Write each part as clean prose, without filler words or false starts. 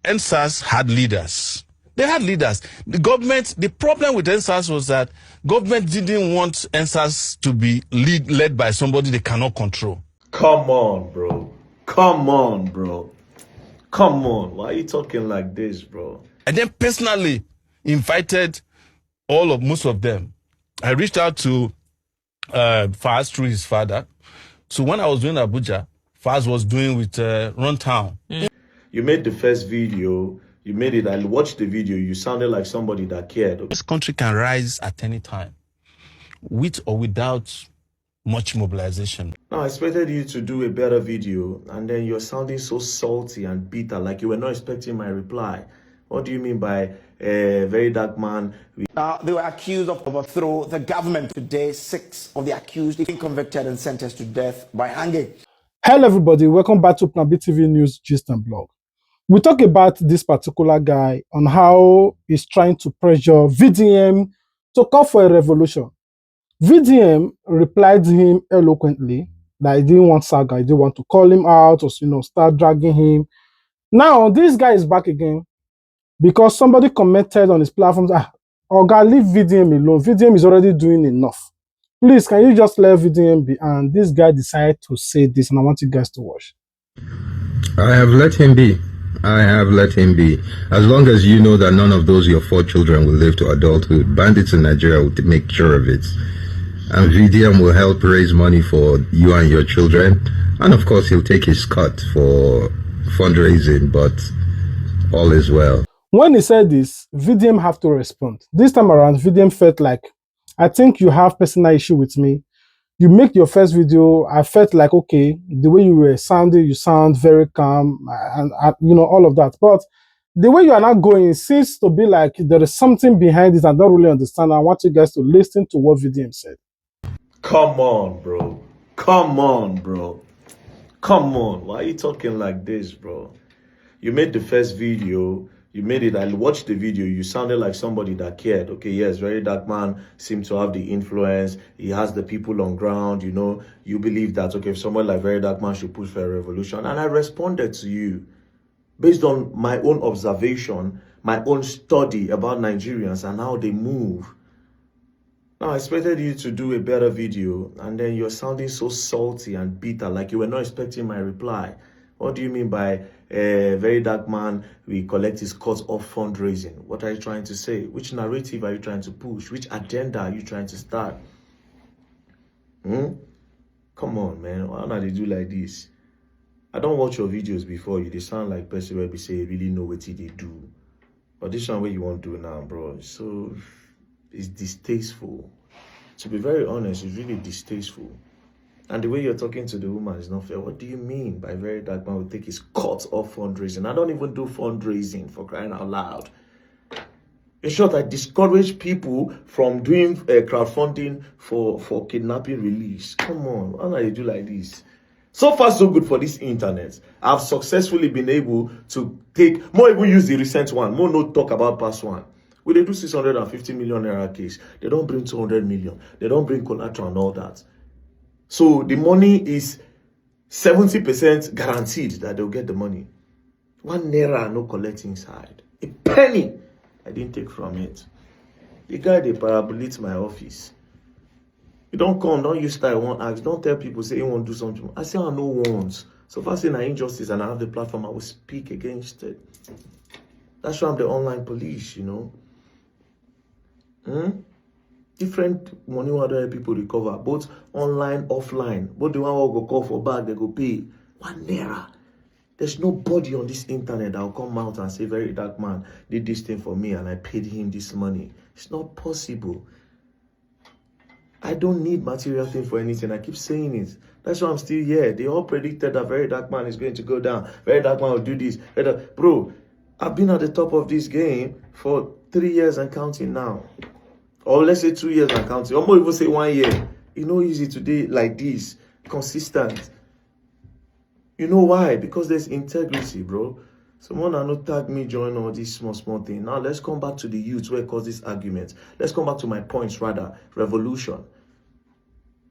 EndSars had leaders. They had leaders. The government, the problem with EndSars was that government didn't want EndSars to be led by somebody they cannot control. Come on, bro. Come on, bro. Come on. Why are you talking like this, bro? I then personally invited most of them. I reached out to Faz through his father. So when I was doing Abuja, Faz was doing with Runtown. You made the first video. You made it. I watched the video. You sounded like somebody that cared. This country can rise at any time, with or without much mobilization. Now, I expected you to do a better video, and then you're sounding so salty and bitter, like you were not expecting my reply. What do you mean by a very dark man? Now, they were accused of overthrow the government. Today, 6 of the accused being convicted and sentenced to death by hanging. Hello, everybody. Welcome back to Plan B TV News Gist and Blog. We talk about this particular guy on how he's trying to pressure VDM to call for a revolution. VDM replied to him eloquently that he didn't want Saga, he didn't want to call him out or start dragging him. Now this guy is back again because somebody commented on his platforms, Oga, leave VDM alone. VDM is already doing enough. Please, can you just let VDM be? And this guy decided to say this, and I want you guys to watch. I have let him be. I have let him be. As long as you know that none of those your 4 children will live to adulthood, bandits in Nigeria will make sure of it. And VDM will help raise money for you and your children. And of course, he'll take his cut for fundraising, but all is well. When he said this, VDM have to respond. This time around, VDM felt like, I think you have personal issue with me. You make your first video, I felt like, okay, the way you were sounding, you sound very calm, and all of that. But the way you are not going seems to be like there is something behind it I don't really understand. I want you guys to listen to what VDM said. Come on, bro. Come on, bro. Come on. Why are you talking like this, bro? You made the first video. You made it. I watched the video. You sounded like somebody that cared. Okay, yes, very dark man seems to have the influence. He has the people on ground. You believe that, okay, if someone like very dark man should push for a revolution. And I responded to you based on my own observation, my own study about Nigerians and how they move. Now, I expected you to do a better video, and then you're sounding so salty and bitter, like you were not expecting my reply. What do you mean by a very dark man, we collect his cut off fundraising? What are you trying to say? Which narrative are you trying to push? Which agenda are you trying to start? Come on, man. Why not they do like this? I don't watch your videos before you. They sound like person where we say really know what they do. But this one, what you want to do now, bro? So it's distasteful. To be very honest, it's really distasteful. And the way you're talking to the woman is not fair. What do you mean by very dark man will take his cut off fundraising? I don't even do fundraising, for crying out loud. In short, I discourage people from doing crowdfunding for kidnapping release. Come on, why not you do like this? So far, so good for this internet. I've successfully been able to take, more even use the recent one, more no talk about past one. When they do 650 million naira case, they don't bring 200 million. They don't bring collateral and all that. So the money is 70% guaranteed that they'll get the money. 1 naira no collect inside. A penny I didn't take from it. The guy, they parabolate my office. You don't come, don't use style, won't ask. Don't tell people, say you won't do something. I say I know once. So if I say an injustice and I have the platform, I will speak against it. That's why I'm the online police, Different money other people recover, both online, offline. Both the one who go call for bag, they go pay 1 naira. There's nobody on this internet that will come out and say, very dark man did this thing for me and I paid him this money. It's not possible. I don't need material thing for anything. I keep saying it. That's why I'm still here. They all predicted that very dark man is going to go down. Very dark man will do this. Bro, I've been at the top of this game for 3 years and counting now. Or let's say 2 years and counting. Or more even say 1 year. It's not easy to do like this. Consistent. You know why? Because there's integrity, bro. Someone not tag me join all these small things. Now let's come back to the youth where cause this argument. Let's come back to my points rather. Revolution.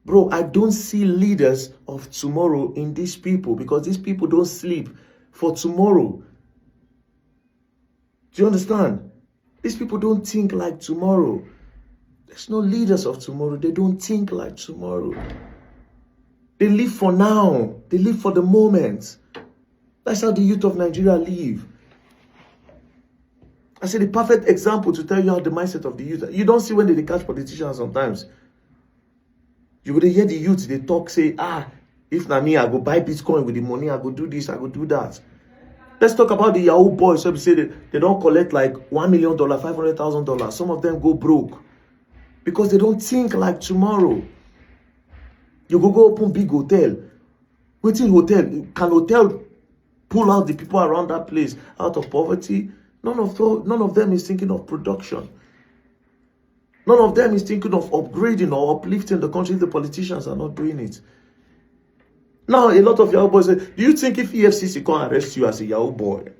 Bro, I don't see leaders of tomorrow in these people because these people don't sleep for tomorrow. Do you understand? These people don't think like tomorrow. There's no leaders of tomorrow. They don't think like tomorrow. They live for now. They live for the moment. That's how the youth of Nigeria live. I say the perfect example to tell you how the mindset of the youth. You don't see when they catch politicians sometimes. You would hear the youth, they talk, say, if na me, I go buy Bitcoin with the money, I go do this, I go do that. Let's talk about the Yahoo boys. So we say they don't collect like $1 million, $500,000. Some of them go broke because they don't think like tomorrow. You go open big hotel. Waiting hotel. Can hotel pull out the people around that place out of poverty? None of them is thinking of production. None of them is thinking of upgrading or uplifting the country. The politicians are not doing it. Now, a lot of Yahoo boys say, do you think if EFCC can arrest you as a Yahoo boy?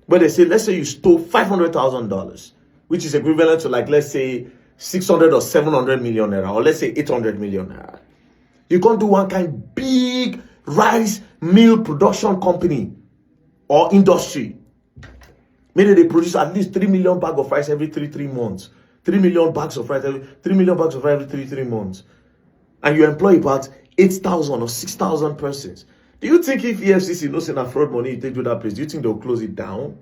But they say, let's say you stole $500,000, which is equivalent to like, let's say, 600 or 700 million naira, or let's say 800 million naira. You can't do one kind big rice mill production company or industry. Maybe they produce at least 3 million bags of rice every 3 months. 3 million bags of rice every 3 million bags of rice every 3 months. And you employ about 8,000 or 6,000 persons. Do you think if EFCC knows in a fraud money you take to that place, do you think they'll close it down?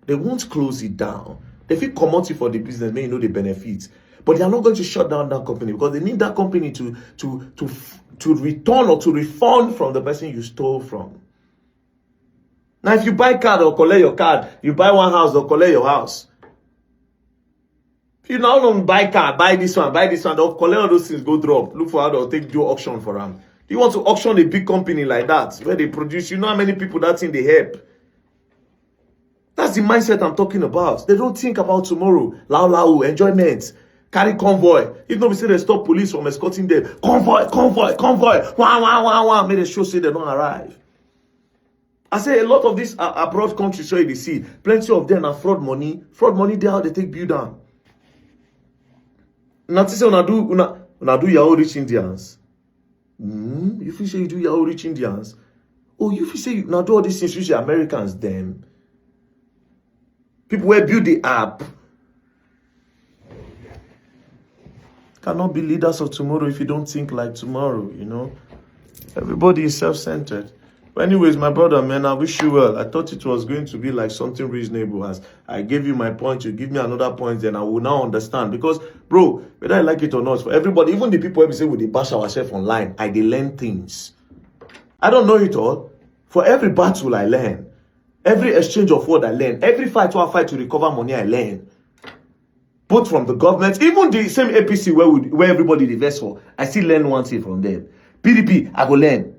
They won't close it down. They feel commodity for the business, may you know the benefits. But they are not going to shut down that company because they need that company to return or to refund from the person you stole from. Now, if you buy card or collect your card, you buy one house or collect your house. If you now don't buy car, buy this one, they'll collect all those things, go drop. Look for how they'll do auction for them. You want to auction a big company like that, where they produce, you know how many people that thing they help? That's the mindset I'm talking about. They don't think about tomorrow. Lao, enjoyment. Carry convoy. If nobody say they stop police from escorting them, convoy. Wah. May they show say they don't arrive. I say a lot of these abroad countries where you see, plenty of them are fraud money. Fraud money, they how they take build down. Now say una do Yahoo rich Indians. If you say you do Yahoo rich Indians, if you say you now do all these things, you say Americans them. People will build the app. Cannot be leaders of tomorrow if you don't think like tomorrow, you know. Everybody is self-centered. But anyways, my brother, man, I wish you well. I thought it was going to be like something reasonable. As I gave you my point, you give me another point, then I will now understand. Because, bro, whether I like it or not, for everybody, even the people who say we bash ourselves online, I dey learn things. I don't know it all. For every battle I learn, every exchange of word I learn, every fight to recover money I learn. Both from the government, even the same APC where everybody invests for, I still learn one thing from them. PDP, I go learn.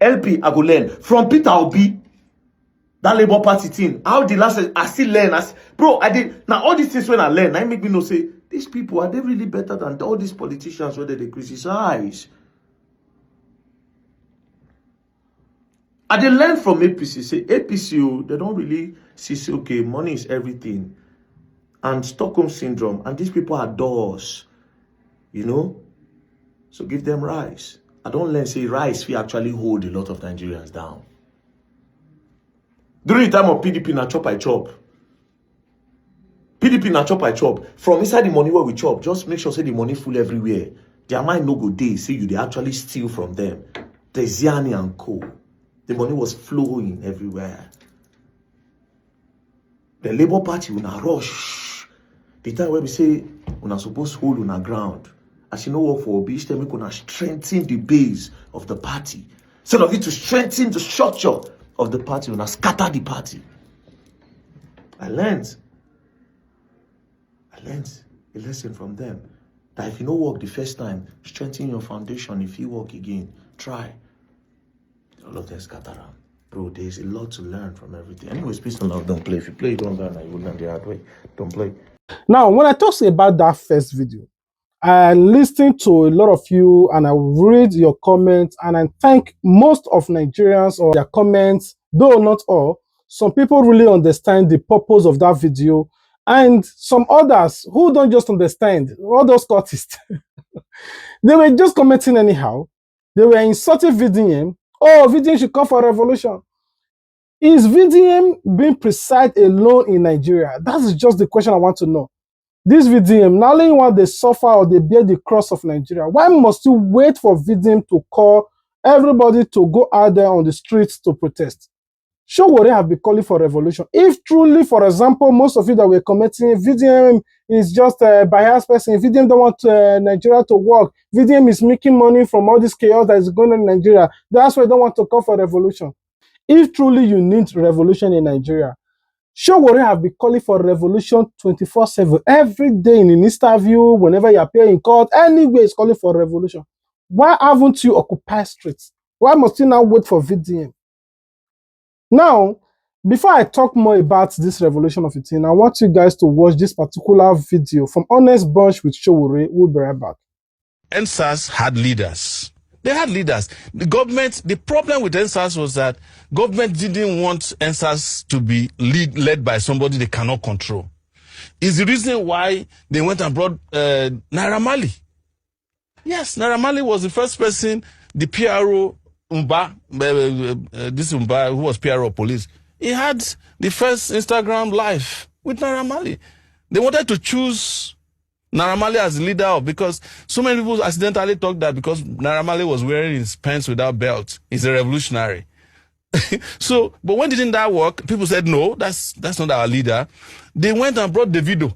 LP, I go learn. From Peter Obi, that Labour Party thing, how the last, I still learn. Bro, I did. Now, all these things when I learn, I make me know, say, these people, are they really better than all these politicians whether they criticize? I did learn from APC, say, APC, they don't really see, okay, money is everything. And Stockholm Syndrome, and these people are doors, you know? So give them rice. I don't learn, say, rice, we actually hold a lot of Nigerians down. During the time of PDP, na chop I chop. PDP na chop I chop. From inside the money where we chop, just make sure say the money full everywhere. Their mind no go day, say they actually steal from them. The Ziani and Co. The money was flowing everywhere. The Labour Party will not rush. The time where we say we're not supposed to hold on our ground. As you know, work for Obi, then we're gonna strengthen the base of the party. Instead of it to strengthen the structure of the party, we're gonna scatter the party. I learned a lesson from them. That if you don't work the first time, strengthen your foundation. If you work again, try. All of them scatter around. Bro, there's a lot to learn from everything. Anyways, peace and love, don't play. If you play, you don't learn, you will learn the hard way. Don't play. Now, when I talk about that first video, I listened to a lot of you and I read your comments and I thank most of Nigerians or their comments, though not all. Some people really understand the purpose of that video and some others who don't just understand, all those cultists, they were just commenting anyhow. They were insulting VDM. Oh, VDM should call for a revolution. Is VDM being presided alone in Nigeria? That's just the question I want to know. This VDM, not only want they suffer or they bear the cross of Nigeria, why must you wait for VDM to call everybody to go out there on the streets to protest? Showore have been calling for revolution. If truly, for example, most of you that were commenting, VDM is just a biased person, VDM don't want Nigeria to work, VDM is making money from all this chaos that is going on in Nigeria, that's why they don't want to call for revolution. If truly you need revolution in Nigeria, Showore have been calling for revolution 24/7. Every day in an interview, whenever you appear in court, anywhere is calling for revolution. Why haven't you occupied streets? Why must you now wait for VDM? Now, before I talk more about this revolution of 18, I want you guys to watch this particular video from Honest Bunch with Showore. We'll be right back. EndSars had leaders. They had leaders. The government, the problem with EndSars was that government didn't want EndSars to be led by somebody they cannot control. It's the reason why they went and brought Naira Marley. Yes, Naira Marley was the first person, the PRO, this Umba, who was PRO police, he had the first Instagram live with Naira Marley. They wanted to choose Naira Marley as the leader because so many people accidentally thought that because Naira Marley was wearing his pants without belt, he's a revolutionary. So, but when didn't that work? People said, no, that's not our leader. They went and brought Davido.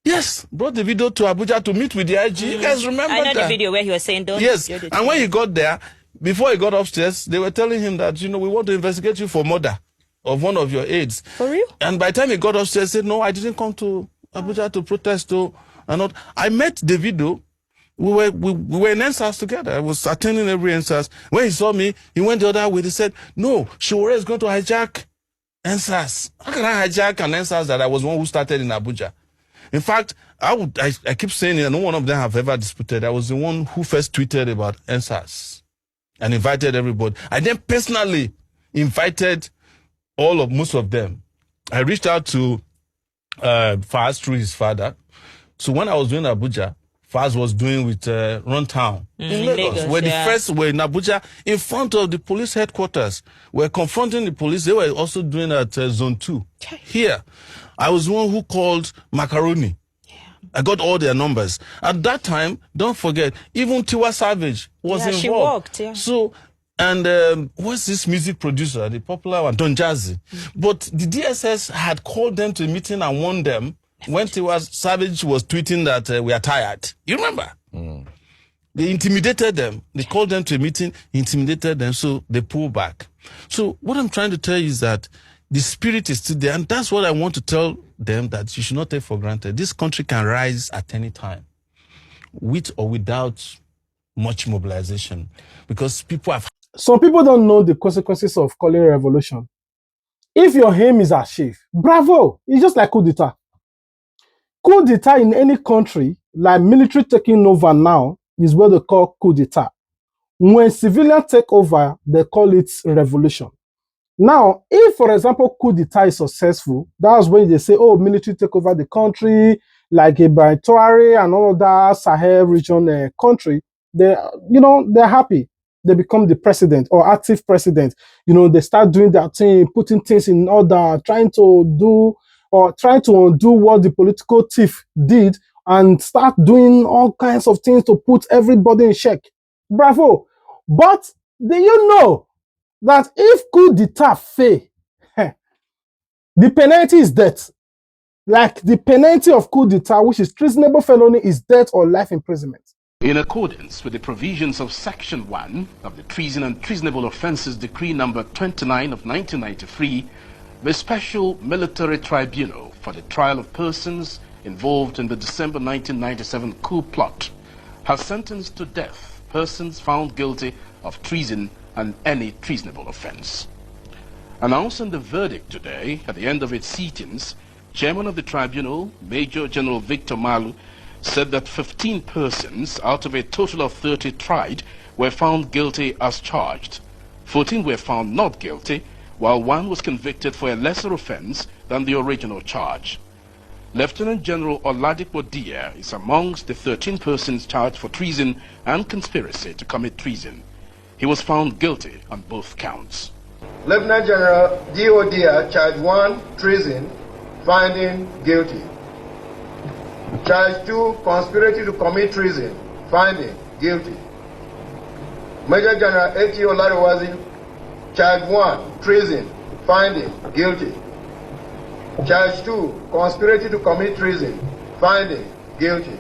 Yes, brought Davido to Abuja to meet with the IG. You guys remember that? I know the video where he was saying, don't. Yes, and when he got there, before he got upstairs, they were telling him that, we want to investigate you for murder of one of your aides. For real? And by the time he got upstairs, he said, no, I didn't come to Abuja to protest. I met Davido. We were in EndSars together. I was attending every EndSars. When he saw me, he went the other way. He said, no, Showore is going to hijack EndSars. How can I hijack an EndSars that I was one who started in Abuja? In fact, I keep saying it, and no one of them have ever disputed. I was the one who first tweeted about EndSars and invited everybody. I then personally invited most of them. I reached out to Faz through his father. So when I was doing Abuja, Faz was doing with Runtown in Lagos, where the first were in Abuja in front of the police headquarters. We're confronting the police. They were also doing at Zone 2 here. I was the one who called Macaroni. Yeah. I got all their numbers. At that time, don't forget, even Tiwa Savage was involved. She walked, yeah. So, and what's this music producer, the popular one, Don Jazzy? But the DSS had called them to a meeting and warned them when Tiwa Savage was tweeting that we are tired. You remember? They intimidated them. They called them to a meeting, intimidated them, so they pulled back. So what I'm trying to tell you is that the spirit is still there, and that's what I want to tell them, that you should not take for granted. This country can rise at any time, with or without much mobilization, because people have... Some people don't know the consequences of calling a revolution. If your aim is achieved, bravo! It's just like coup d'etat. Coup d'etat in any country, like military taking over now, is what they call coup d'etat. When civilians take over, they call it revolution. Now, if, for example, coup d'etat is successful, that's when they say, oh, military take over the country, like a Traoré and all of that Sahel region country, they're happy. They become the president or active president. They start doing their thing, putting things in order, trying to undo what the political thief did and start doing all kinds of things to put everybody in check. Bravo. But do you know that if coup d'etat fail, the penalty is death? Like the penalty of coup d'etat, which is treasonable felony, is death or life imprisonment. In accordance with the provisions of Section 1 of the Treason and Treasonable Offences Decree number 29 of 1993, the Special Military Tribunal for the Trial of Persons involved in the December 1997 coup plot has sentenced to death persons found guilty of treason and any treasonable offense. Announcing the verdict today at the end of its sittings, Chairman of the Tribunal, Major General Victor Malu, said that 15 persons out of a total of 30 tried were found guilty as charged. 14 were found not guilty, while one was convicted for a lesser offense than the original charge. Lieutenant General Oladipo Dia is amongst the 13 persons charged for treason and conspiracy to commit treason. He was found guilty on both counts. Lieutenant General D.O. Dia, charge 1, treason, finding guilty. Charge 2, conspiracy to commit treason, finding guilty. Major General A.T. Olariwazi, charge 1, treason, finding guilty. Charge 2, conspiracy to commit treason, finding guilty.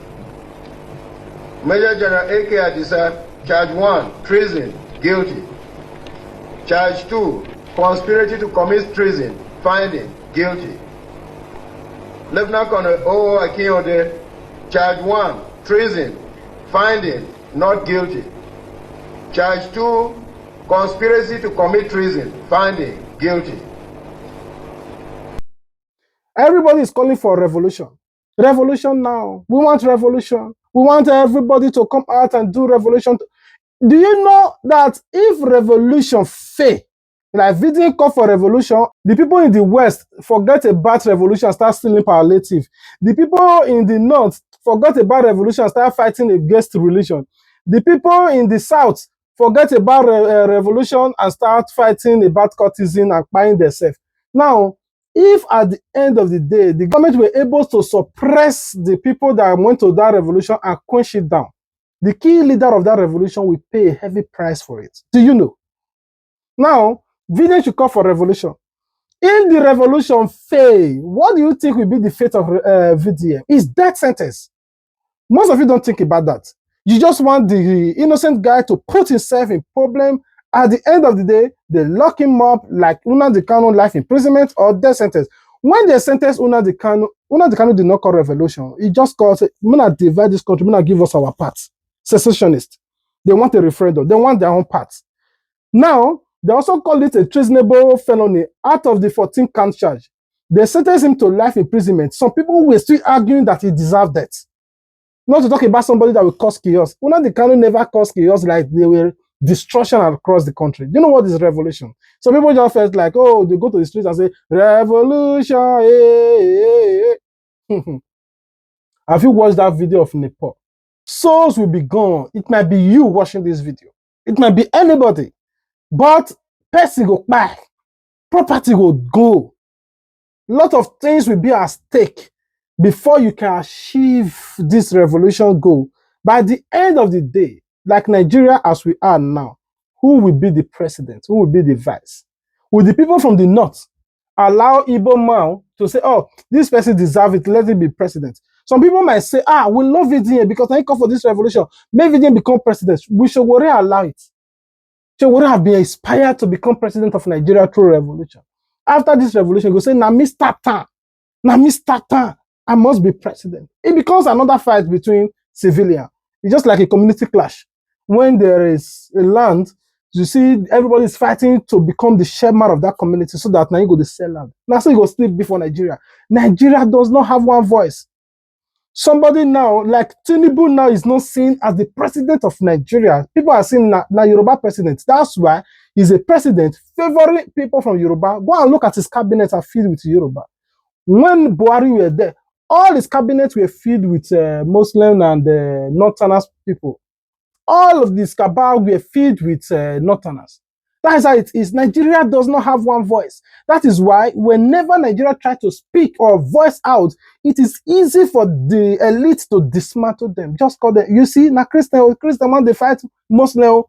Major General A.K. Adisa, charge 1, treason, guilty. Charge 2, conspiracy to commit treason, finding guilty. Lieutenant Colonel O. Akinyode, charge 1, treason, finding not guilty. Charge 2, conspiracy to commit treason, finding guilty. Everybody is calling for revolution. Revolution now. We want revolution. We want everybody to come out and do revolution. Do you know that if revolution fail, like VDM call for revolution, the people in the West forget about revolution and start stealing palliative. The people in the North forget about revolution and start fighting against religion. The people in the South forget about revolution and start fighting about courtesan and buying themselves. Now, if at the end of the day, the government were able to suppress the people that went to that revolution and quench it down, the key leader of that revolution will pay a heavy price for it. Do you know? Now, VDM should call for revolution. If the revolution fail, what do you think will be the fate of VDM? It's death sentence. Most of you don't think about that. You just want the innocent guy to put himself in problem. At the end of the day, they lock him up like Nnamdi Kanu, life imprisonment or death sentence. When they sentenced Nnamdi Kanu did not call revolution. He just called, "I'm gonna divide this country, I'm gonna give us our parts." Secessionist. They want a referendum. They want their own parts. Now, they also call it a treasonable felony out of the 14 count charge. They sentenced him to life imprisonment. Some people were still arguing that he deserved death. Not to talk about somebody that will cause chaos. Nnamdi Kanu never caused chaos like they were destruction across the country. Do you know what is revolution? Some people just felt like, oh, they go to the streets and say, revolution. Hey, hey, hey. Have you watched that video of Nepal? Souls will be gone. It might be you watching this video. It might be anybody. But person go back. Property will go. A lot of things will be at stake before you can achieve this revolution goal. By the end of the day, like Nigeria as we are now, who will be the president? Who will be the vice? Will the people from the north allow Igbo man to say, oh, this person deserves it, let him be president? Some people might say, we love VDM because I come for this revolution. Make VDM become president. We should allow it. Showore have been inspired to become president of Nigeria through revolution. After this revolution, go say, na Mr. Tan. Na Mr. Tan. I must be president. It becomes another fight between civilians. It's just like a community clash. When there is a land, you see everybody is fighting to become the chairman of that community so that now you go to sell land. Now so you go sleep before Nigeria. Nigeria does not have one voice. Somebody now, like Tinubu now is not seen as the president of Nigeria. People are saying na Yoruba president. That's why he's a president favoring people from Yoruba. Go and look at his cabinet are filled with Yoruba. When Buhari were there, all his cabinets were filled with Muslim and Northerners people. All of these cabal were filled with Northerners. That is how it is. Nigeria does not have one voice. That is why whenever Nigeria tries to speak or voice out, it is easy for the elite to dismantle them. Just call them. You see, now Christian man, they fight Muslim.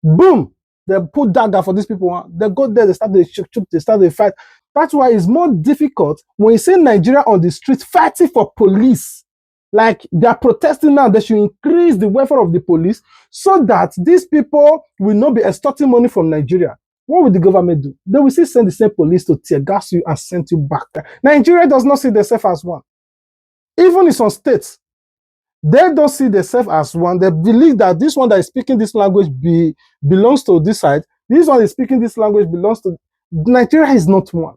Boom. They put dagger for these people. They go there, they start the fight. That's why it's more difficult when you see Nigeria on the street fighting for police. Like they are protesting now, they should increase the welfare of the police so that these people will not be extorting money from Nigeria. What will the government do? They will still send the same police to tear gas you and send you back there. Nigeria does not see themselves as one. Even in some states, they don't see themselves as one. They believe that this one that is speaking this language belongs to this side. This one is speaking this language belongs to... Nigeria is not one.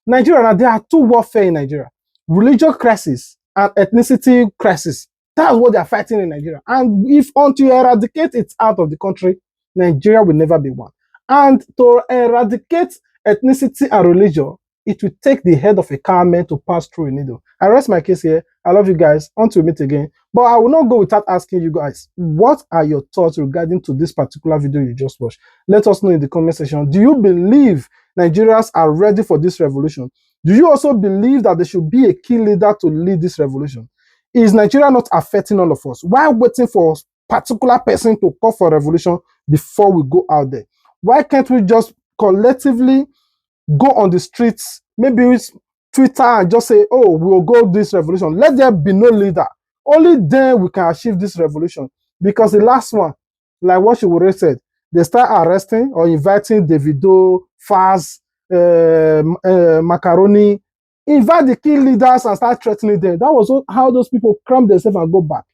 Nigeria, now there are two warfare in Nigeria. Religious crisis and ethnicity crisis. That's what they are fighting in Nigeria. And if until you eradicate it out of the country, Nigeria will never be one. And to eradicate ethnicity and religion it will take the head of a cowman to pass through a needle. I rest my case here. I love you guys. Until we meet again. But I will not go without asking you guys, what are your thoughts regarding to this particular video you just watched? Let us know in the comment section. Do you believe Nigerians are ready for this revolution? Do you also believe that there should be a key leader to lead this revolution? Is Nigeria not affecting all of us? Why waiting for a particular person to call for a revolution before we go out there? Why can't we just collectively go on the streets, maybe it's Twitter, and just say, oh, we'll go this revolution? Let there be no leader. Only then we can achieve this revolution. Because the last one, like what you already said, they start arresting or inviting Davido, Faz, Macaroni, invite the key leaders and start threatening them. That was how those people cram themselves and go back.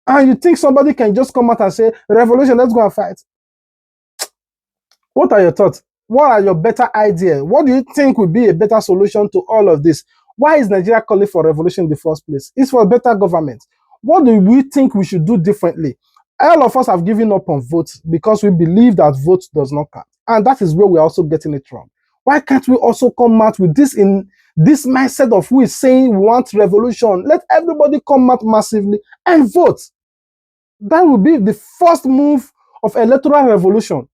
And you think somebody can just come out and say, revolution, let's go and fight? What are your thoughts? What are your better ideas? What do you think would be a better solution to all of this? Why is Nigeria calling for revolution in the first place? It's for better government. What do we think we should do differently? All of us have given up on votes because we believe that vote does not count. And that is where we're also getting it wrong. Why can't we also come out with this in this mindset of who is saying we want revolution? Let everybody come out massively and vote. That will be the first move of electoral revolution.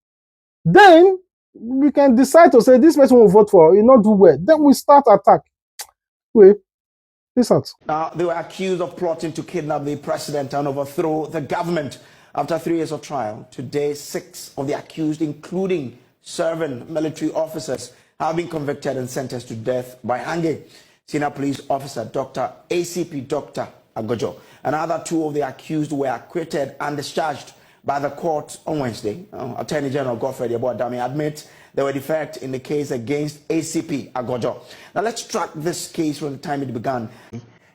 Then we can decide to say this person will vote for, you not do well. Then we start attack. Wait, peace out. Now, they were accused of plotting to kidnap the president and overthrow the government. After 3 years of trial, today 6 of the accused, including serving military officers, have been convicted and sentenced to death by hanging. Senior police officer Dr. ACP Dr. Agojo and other 2 of the accused were acquitted and discharged by the court on Wednesday. Attorney General Godfrey Adami admits there were defects in the case against ACP Agojo. Now let's track this case from the time it began.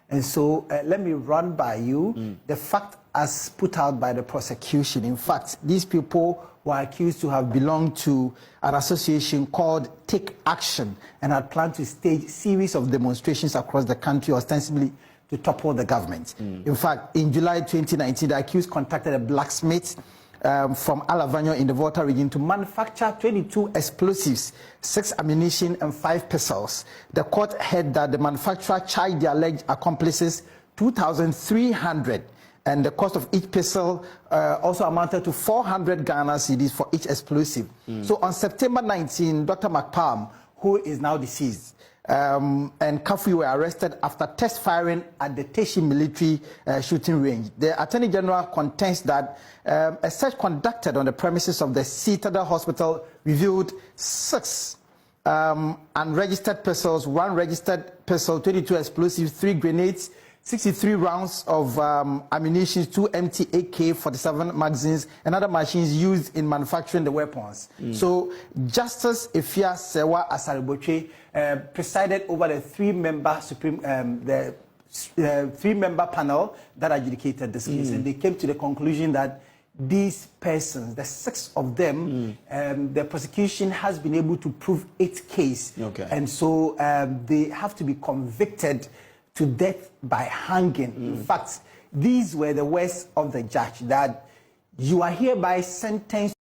And so let me run by you the fact as put out by the prosecution. In fact, these people were accused to have belonged to an association called Take Action and had planned to stage a series of demonstrations across the country, ostensibly to topple the government. In fact, in July 2019, the accused contacted a blacksmith from Alavanyo in the Volta region to manufacture 22 explosives, 6 ammunition, and 5 pistols. The court heard that the manufacturer charged the alleged accomplices 2,300, and the cost of each pistol also amounted to 400 Ghana cedis for each explosive. So on September 19, Dr. McPalm, who is now deceased, and Kafui were arrested after test firing at the Teshi military shooting range. The Attorney General contends that a search conducted on the premises of the Citadel Hospital revealed 6 unregistered pistols, 1 registered pistol, 22 explosives, 3 grenades, 63 rounds of ammunition, 2 empty AK-47 magazines, and other machines used in manufacturing the weapons. So Justice Efia Sewa Asariboche presided over the 3-member three-member panel that adjudicated this case, and they came to the conclusion that these persons, the 6 of them, the prosecution has been able to prove its case, and so they have to be convicted to death by hanging. In fact, these were the words of the judge, that you are hereby sentenced